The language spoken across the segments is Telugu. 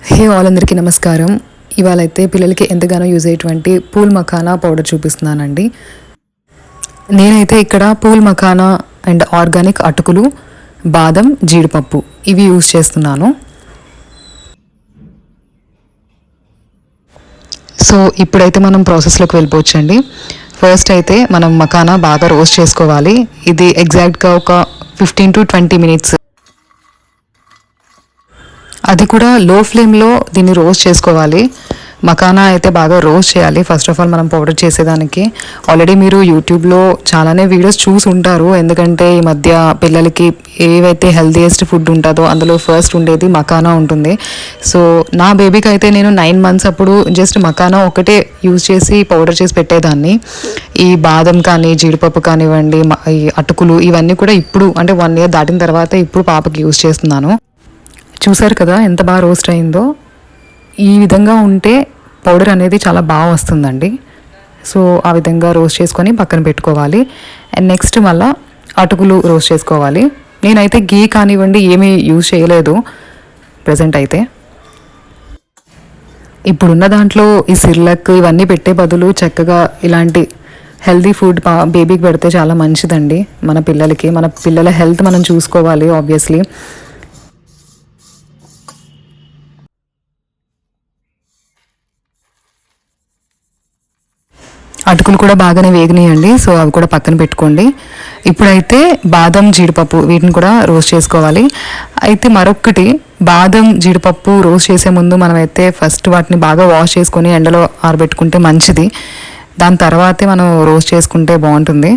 హే ఆల్ అందరికీ నమస్కారం. ఇవాళ అయితే పిల్లలకి ఎంతగానో యూజ్ అయ్యేటువంటి పూల్ మఖానా పౌడర్ చూపిస్తున్నానండి. నేనైతే ఇక్కడ పూల్ మఖానా అండ్ ఆర్గానిక్ అటుకులు, బాదం, జీడిపప్పు ఇవి యూజ్ చేస్తున్నాను. సో ఇప్పుడైతే మనం ప్రాసెస్లోకి వెళ్ళిపోవచ్చండి. ఫస్ట్ అయితే మనం మఖానా బాగా రోస్ట్ చేసుకోవాలి. ఇది ఎగ్జాక్ట్గా ఒక 15 to 20 minutes, అది కూడా లో ఫ్లేమ్లో దీన్ని రోస్ట్ చేసుకోవాలి. మఖానా అయితే బాగా రోస్ట్ చేయాలి. ఫస్ట్ ఆఫ్ ఆల్ మనం పౌడర్ చేసేదానికి ఆల్రెడీ మీరు యూట్యూబ్లో చాలానే వీడియోస్ చూసి ఉంటారు. ఎందుకంటే ఈ మధ్య పిల్లలకి ఏవైతే హెల్తీయెస్ట్ ఫుడ్ ఉంటుందో అందులో ఫస్ట్ ఉండేది మఖానా ఉంటుంది. సో నా బేబీకి అయితే నేను 9 months అప్పుడు జస్ట్ మఖానా ఒకటే యూజ్ చేసి పౌడర్ చేసి పెట్టేదాన్ని. ఈ బాదం కానీ జీడిపప్పు కానివ్వండి, ఈ అటుకులు ఇవన్నీ కూడా ఇప్పుడు అంటే 1 year దాటిన తర్వాత ఇప్పుడు పాపకి యూజ్ చేస్తున్నాను. చూసారు కదా ఎంత బాగా రోస్ట్ అయిందో. ఈ విధంగా ఉంటే పౌడర్ అనేది చాలా బాగా వస్తుందండి. సో ఆ విధంగా రోస్ట్ చేసుకొని పక్కన పెట్టుకోవాలి. అండ్ నెక్స్ట్ మళ్ళీ అటుకులు రోస్ట్ చేసుకోవాలి. నేనైతే గీ కానివ్వండి ఏమీ యూజ్ చేయలేదు ప్రజెంట్ అయితే. ఇప్పుడున్న దాంట్లో ఈ సిర్లక్ ఇవన్నీ పెట్టే బదులు చక్కగా ఇలాంటి హెల్దీ ఫుడ్ బేబీకి పెడితే చాలా మంచిదండి. మన పిల్లల హెల్త్ మనం చూసుకోవాలి ఆబ్వియస్లీ. అటుకులు కూడా బాగానే వేగినాయండి. సో అవి కూడా పక్కన పెట్టుకోండి. ఇప్పుడైతే బాదం జీడిపప్పు వీటిని కూడా రోస్ట్ చేసుకోవాలి. అయితే మరొకటి, బాదం జీడిపప్పు రోస్ట్ చేసే ముందు మనమైతే ఫస్ట్ వాటిని బాగా వాష్ చేసుకొని ఎండలో ఆరబెట్టుకుంటే మంచిది. దాని తర్వాతే మనం రోస్ట్ చేసుకుంటే బాగుంటుంది.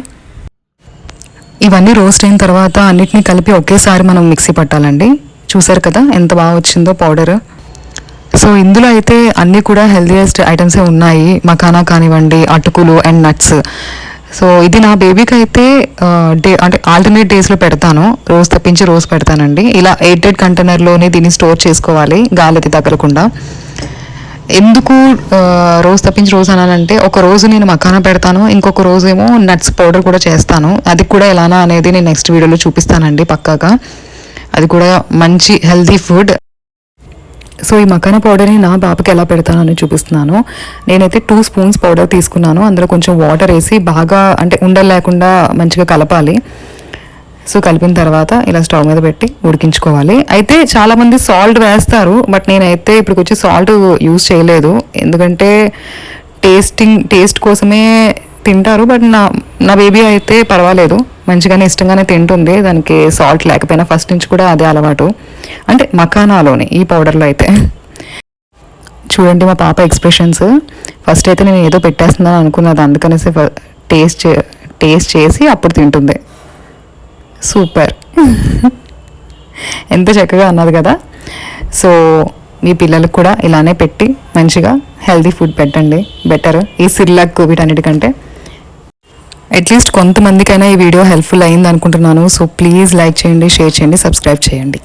ఇవన్నీ రోస్ట్ అయిన తర్వాత అన్నిటినీ కలిపి ఒకేసారి మనం మిక్సీ పట్టాలండి. చూసారు కదా ఎంత బాగా వచ్చిందో పౌడర్. సో ఇందులో అయితే అన్నీ కూడా హెల్తీయెస్ట్ ఐటమ్సే ఉన్నాయి. మఖానా కానివ్వండి, అటుకులు అండ్ నట్స్. సో ఇది నా బేబీకి అయితే అంటే ఆల్టర్నేట్ డేస్లో పెడతాను. రోజు తప్పించి రోజు పెడతానండి. ఇలా ఎయిటెడ్ కంటైనర్లోనే దీన్ని స్టోర్ చేసుకోవాలి గాలికి తగలకుండా. ఎందుకు రోజు తప్పించి రోజు అనాలంటే, ఒక రోజు నేను మఖానా పెడతాను, ఇంకొక రోజు ఏమో నట్స్ పౌడర్ కూడా చేస్తాను. అది కూడా ఎలానా అనేది నేను నెక్స్ట్ వీడియోలో చూపిస్తానండి పక్కాగా. అది కూడా మంచి హెల్తీ ఫుడ్. సో ఈ మఖానా పౌడర్ని నా బాబుకి ఎలా పెడతానని చూపిస్తున్నాను. నేనైతే 2 spoons పౌడర్ తీసుకున్నాను. అందులో కొంచెం వాటర్ వేసి బాగా అంటే ఉండలు లేకుండా మంచిగా కలపాలి. సో కలిపిన తర్వాత ఇలా స్టవ్ మీద పెట్టి ఉడికించుకోవాలి. అయితే చాలామంది సాల్ట్ వేస్తారు, బట్ నేనైతే ఇప్పటికి వచ్చి సాల్ట్ యూజ్ చేయలేదు. ఎందుకంటే టేస్ట్ కోసమే తింటారు. బట్ నా బేబీ అయితే పర్వాలేదు, మంచిగానే ఇష్టంగానే తింటుంది. దానికి సాల్ట్ లేకపోయినా ఫస్ట్ నుంచి కూడా అదే అలవాటు, అంటే మఖానాలోని ఈ పౌడర్లో అయితే. చూడండి మా పాప ఎక్స్ప్రెషన్స్. ఫస్ట్ అయితే నేను ఏదో పెట్టేస్తున్నాను అనుకున్నది, అందుకనేసి టేస్ట్ చేసి అప్పుడు తింటుంది. సూపర్ ఎంత చక్కగా అన్నది కదా. సో మీ పిల్లలకు కూడా ఇలానే పెట్టి మంచిగా హెల్తీ ఫుడ్ పెట్టండి. బెటర్ ఈ సిర్లాక్ వీటన్నిటికంటే. అట్లీస్ట్ కొంతమందికైనా ఈ వీడియో హెల్ప్ఫుల్ అయింది అనుకుంటున్నాను. సో ప్లీజ్ లైక్ చేయండి, షేర్ చేయండి, సబ్స్క్రైబ్ చేయండి.